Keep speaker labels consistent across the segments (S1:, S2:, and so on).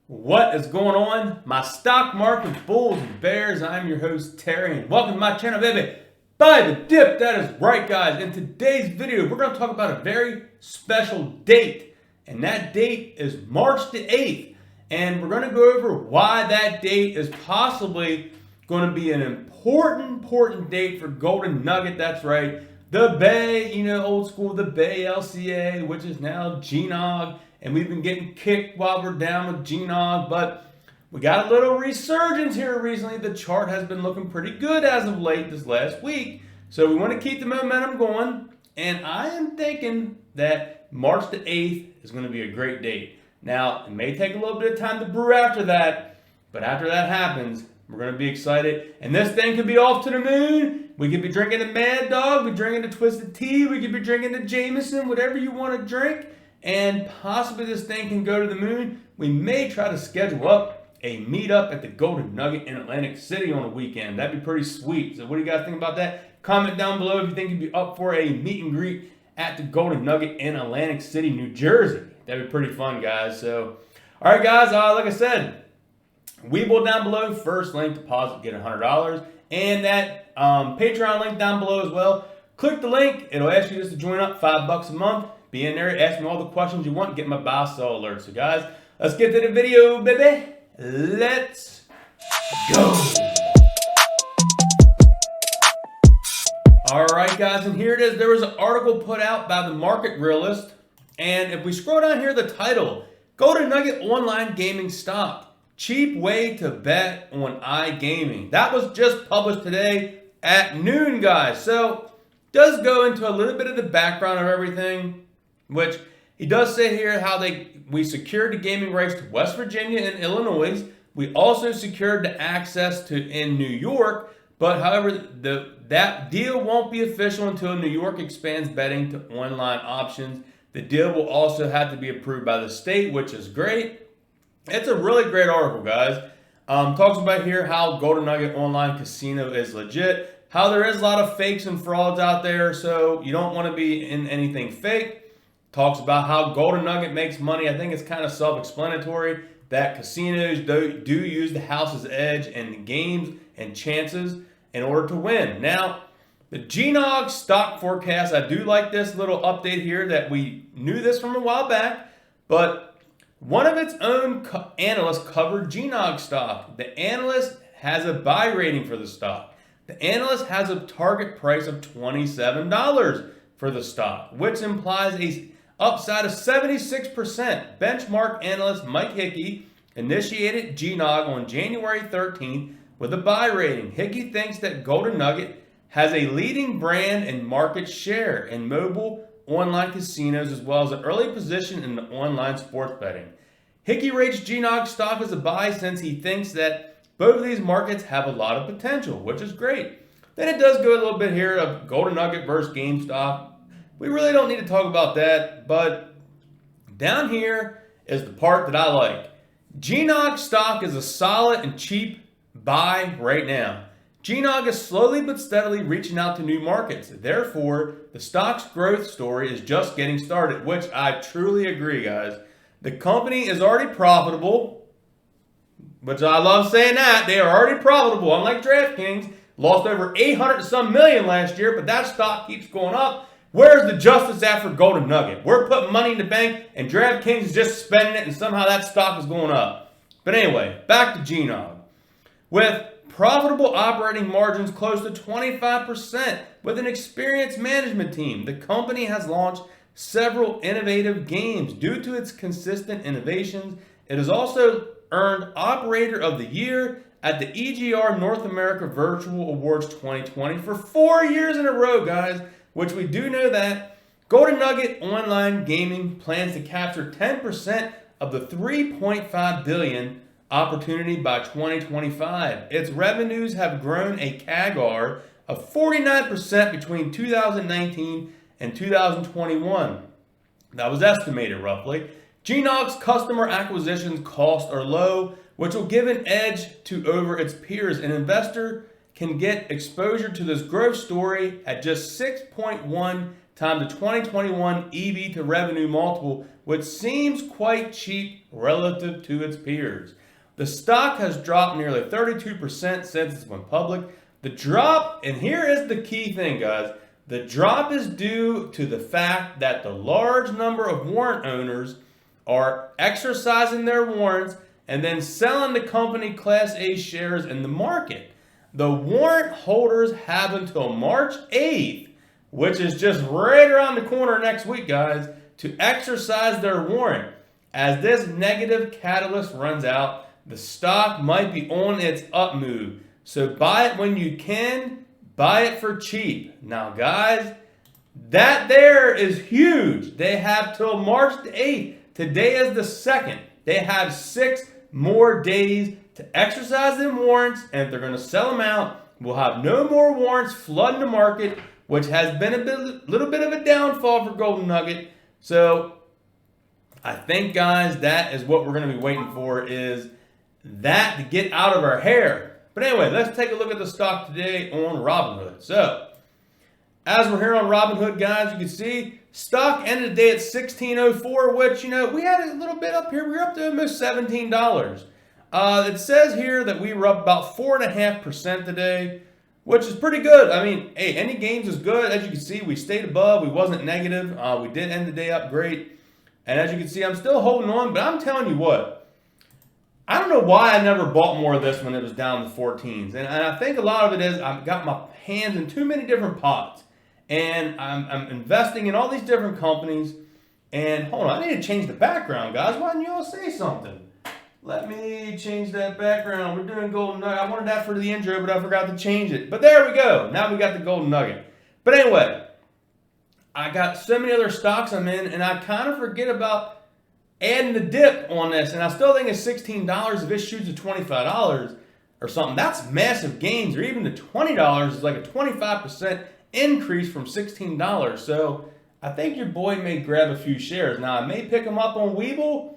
S1: What is going on, my stock market bulls and bears? I'm your host, Terry, and welcome to my channel, baby. Buy the dip, that is right, guys. In today's video, we're going to talk about a very special date, and that date is March the 8th. And we're going to go over why that date is possibly going to be an important date for Golden Nugget. That's right, the Bay, old school, the Bay LCA, which is now Gnog. And we've been getting kicked while we're down with Gnog, but we got a little resurgence here recently. The chart has been looking pretty good as of late this last week. So we want to keep the momentum going. And I am thinking that March the 8th is going to be a great date. Now, it may take a little bit of time to brew after that, but after that happens, we're going to be excited. And this thing could be off to the moon. We could be drinking the Mad Dog, we drinking the Twisted Tea, we could be drinking the Jameson, whatever you want to drink. And possibly this thing can go to the moon. We may try to schedule up a meetup at the Golden Nugget in Atlantic City on the weekend. That'd be pretty sweet. So what do you guys think about that? Comment down below if you think you'd be up for a meet and greet at the Golden Nugget in Atlantic City, New Jersey. That'd be pretty fun, guys. So, all right, guys, like I said, Webull down below, first link, deposit, get $100. And that Patreon link down below as well. Click the link. It'll ask you just to join up, $5 a month. Be in there, ask me all the questions you want, get my buy sell alerts. So guys, let's get to the video, baby. Let's go. All right, guys, and here it is. There was an article put out by the Market Realist. And if we scroll down here, the title, Golden Nugget Online Gaming Stock. Cheap way to bet on iGaming. That was just published today at noon, guys. So does go into a little bit of the background of everything, which he does say here how we secured the gaming rights to West Virginia and Illinois. We also secured the access to in New York, but however, that deal won't be official until New York expands betting to online options. The deal will also have to be approved by the state, which is great. It's a really great article, guys. Talks about here how Golden Nugget Online Casino is legit, how there is a lot of fakes and frauds out there, so you don't want to be in anything fake. Talks about how Golden Nugget makes money. I think it's kind of self-explanatory that casinos do use the house's edge and games and chances in order to win. Now, the Gnog stock forecast, I do like this little update here that we knew this from a while back, but one of its own analysts covered Gnog stock. The analyst has a buy rating for the stock. The analyst has a target price of $27 for the stock, which implies a upside of 76%. Benchmark analyst Mike Hickey initiated Gnog on January 13th with a buy rating. Hickey thinks that Golden Nugget has a leading brand and market share in mobile online casinos as well as an early position in the online sports betting. Hickey rates Gnog stock as a buy since he thinks that both of these markets have a lot of potential, which is great. Then it does go a little bit here of Golden Nugget versus GameStop. We really don't need to talk about that, but down here is the part that I like. Gnog stock is a solid and cheap buy right now. Gnog is slowly but steadily reaching out to new markets. Therefore, the stock's growth story is just getting started, which I truly agree, guys. The company is already profitable, which I love saying that. They are already profitable, unlike DraftKings. Lost over 800 and some million last year, but that stock keeps going up. Where's the justice at for Golden Nugget? We're putting money in the bank, and DraftKings is just spending it, and somehow that stock is going up. But anyway, back to Gnog. With profitable operating margins close to 25%, with an experienced management team, the company has launched several innovative games. Due to its consistent innovations, it has also earned Operator of the Year at the EGR North America Virtual Awards 2020 for 4 years in a row, guys. Which we do know that Golden Nugget Online Gaming plans to capture 10% of the $3.5 billion opportunity by 2025. Its revenues have grown a CAGR of 49% between 2019 and 2021. That was estimated roughly. Gnog's customer acquisition costs are low, which will give an edge over its peers. An investor can get exposure to this growth story at just 6.1 times the 2021 EV to revenue multiple, which seems quite cheap relative to its peers. The stock has dropped nearly 32% since it went public. The drop, and here is the key thing, guys. The drop is due to the fact that the large number of warrant owners are exercising their warrants and then selling the company Class A shares in the market. The warrant holders have until March 8th, which is just right around the corner next week, guys, to exercise their warrant. As this negative catalyst runs out, the stock might be on its up move. So buy it when you can, buy it for cheap. Now, guys, that there is huge. They have till March the 8th. Today is the 2nd. They have 6 more days to exercise them warrants, and if they're going to sell them out, we'll have no more warrants flooding the market, which has been a little bit of a downfall for Golden Nugget. So I think, guys, that is what we're going to be waiting for, is that to get out of our hair. But anyway, let's take a look at the stock today on Robinhood. So as we're here on Robinhood, guys, you can see stock ended the day at $16.04, which, we had a little bit up here. We were up to almost $17. It says here that we were up about 4.5% today, which is pretty good. I mean, hey, any gains is good. As you can see, we stayed above. We wasn't negative. We did end the day up great. And as you can see, I'm still holding on, but I'm telling you what, I don't know why I never bought more of this when it was down to 14s. And I think a lot of it is I've got my hands in too many different pots. And I'm investing in all these different companies. And hold on, I need to change the background, guys. Why didn't you all say something? Let me change that background. We're doing Golden Nugget. I wanted that for the intro, but I forgot to change it. But there we go. Now we got the Golden Nugget. But anyway, I got so many other stocks I'm in, and I kind of forget about adding the dip on this. And I still think it's $16. If it shoots to $25 or something, that's massive gains. Or even to $20 is like a 25% increase from $16. So I think your boy may grab a few shares. Now, I may pick them up on Webull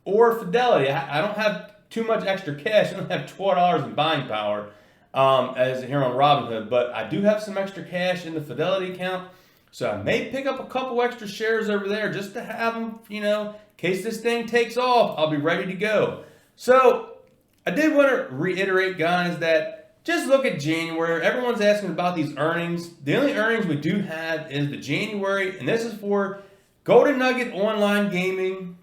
S1: or Fidelity. I don't have too much extra cash. I don't have $12 in buying power as here on Robinhood, but I do have some extra cash in the Fidelity account. So I may pick up a couple extra shares over there just to have them, in case this thing takes off, I'll be ready to go. So I did want to reiterate, guys, that just look at January. Everyone's asking about these earnings. The only earnings we do have is the January, and this is for Golden Nugget Online Gaming.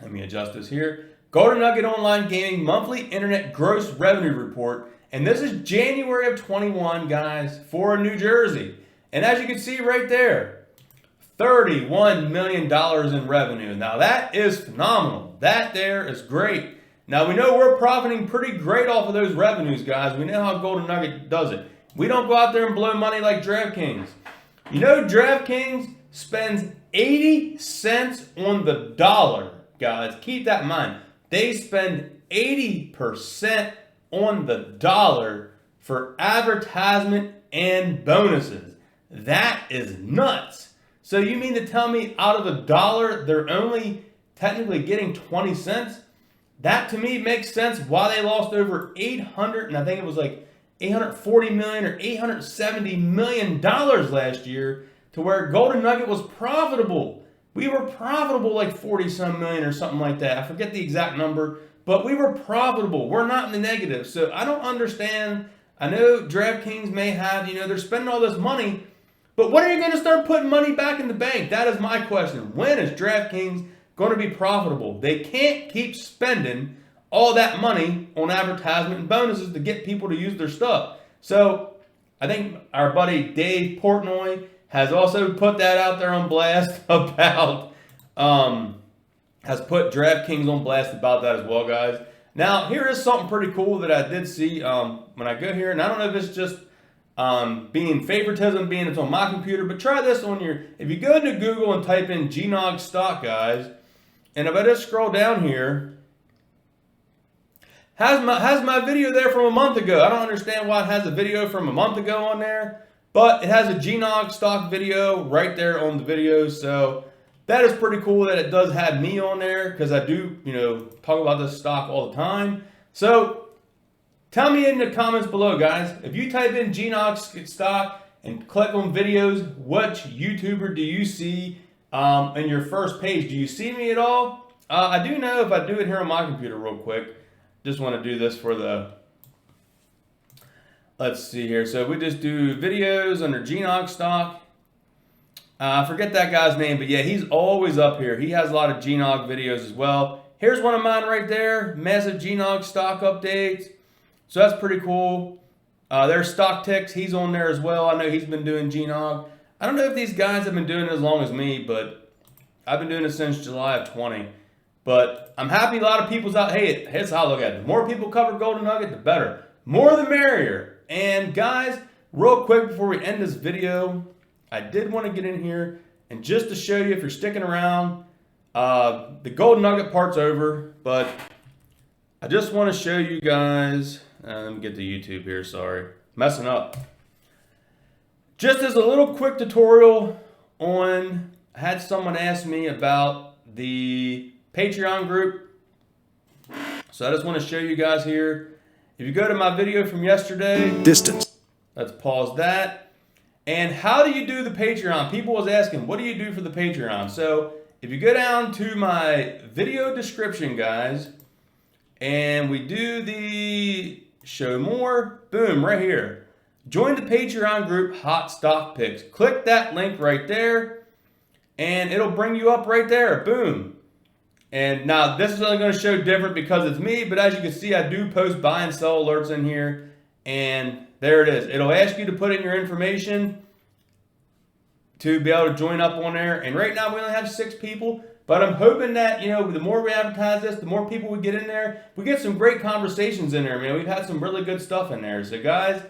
S1: Let me adjust this here. Golden Nugget Online Gaming Monthly Internet Gross Revenue Report. And this is January of 21, guys, for New Jersey. And as you can see right there, $31 million in revenue. Now that is phenomenal. That there is great. Now we know we're profiting pretty great off of those revenues, guys. We know how Golden Nugget does it. We don't go out there and blow money like DraftKings. DraftKings spends 80 cents on the dollar, guys. Keep that in mind. They spend 80% on the dollar for advertisement and bonuses. That is nuts. So you mean to tell me out of a dollar, they're only technically getting 20 cents? That to me makes sense why they lost over 800, and I think it was like $840 million or $870 million last year, to where Golden Nugget was profitable. We were profitable like 40 some million or something like that. I forget the exact number, but we were profitable. We're not in the negative. So I don't understand. I know DraftKings may have, they're spending all this money, but when are you going to start putting money back in the bank? That is my question. When is DraftKings going to be profitable? They can't keep spending all that money on advertisement and bonuses to get people to use their stuff. So I think our buddy Dave Portnoy has also put that out there on blast about, has put DraftKings on blast about that as well, guys. Now, here is something pretty cool that I did see when I go here, and I don't know if it's just being favoritism, being it's on my computer, but try this on if you go into Google and type in Gnog stock, guys, and if I just scroll down here, has my video there from a month ago. I don't understand why it has a video from a month ago on there, but it has a Gnog stock video right there on the video. So that is pretty cool that it does have me on there, because I do, talk about this stock all the time. So tell me in the comments below, guys, if you type in Gnog stock and click on videos. Which YouTuber do you see in your first page? Do you see me at all? I do know if I do it here on my computer real quick. Just want to do this for the... Let's see here. So we just do videos under Gnog stock. I forget that guy's name, but yeah, he's always up here. He has a lot of Gnog videos as well. Here's one of mine right there. Massive Gnog stock updates. So that's pretty cool. There's Stock Ticks. He's on there as well. I know he's been doing Gnog. I don't know if these guys have been doing it as long as me, but I've been doing it since July of 20. But I'm happy a lot of people's out. Hey, here's how I look at it. The more people cover Golden Nugget, the better. More the merrier. And guys, real quick before we end this video, I did want to get in here and just to show you, if you're sticking around, the Golden Nugget part's over, but I just want to show you guys, let me get to YouTube here, sorry, messing up. Just as a little quick tutorial on, I had someone ask me about the Patreon group. So I just want to show you guys here. If you go to my video from yesterday,
S2: distance.
S1: Let's pause that. And how do you do the Patreon? People was asking, what do you do for the Patreon? So if you go down to my video description, guys, and we do the show more, boom, right here. Join the Patreon group, Hot Stock Picks. Click that link right there, and it'll bring you up right there, boom. And now this is only going to show different because it's me, but as you can see, I do post buy and sell alerts in here, and there it is. It'll ask you to put in your information to be able to join up on there. And right now we only have 6 people, but I'm hoping that, you know, the more we advertise this, the more people we get in there. We get some great conversations in there, man. We've had some really good stuff in there. So guys,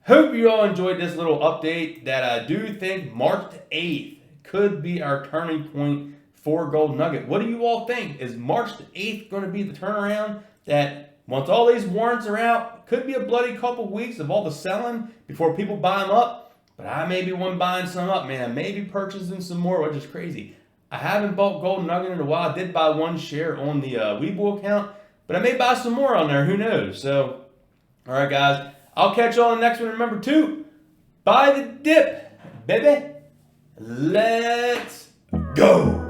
S1: hope you all enjoyed this little update that I do think March 8th could be our turning point for Golden Nugget. What do you all think? Is March 8th going to be the turnaround that once all these warrants are out, could be a bloody couple weeks of all the selling before people buy them up? But I may be one buying some up, man. Maybe purchasing some more, which is crazy. I haven't bought Golden Nugget in a while. I did buy 1 share on the Webull account, but I may buy some more on there. Who knows? So, all right, guys. I'll catch you all in the next one. Remember to buy the dip, baby. Let's go.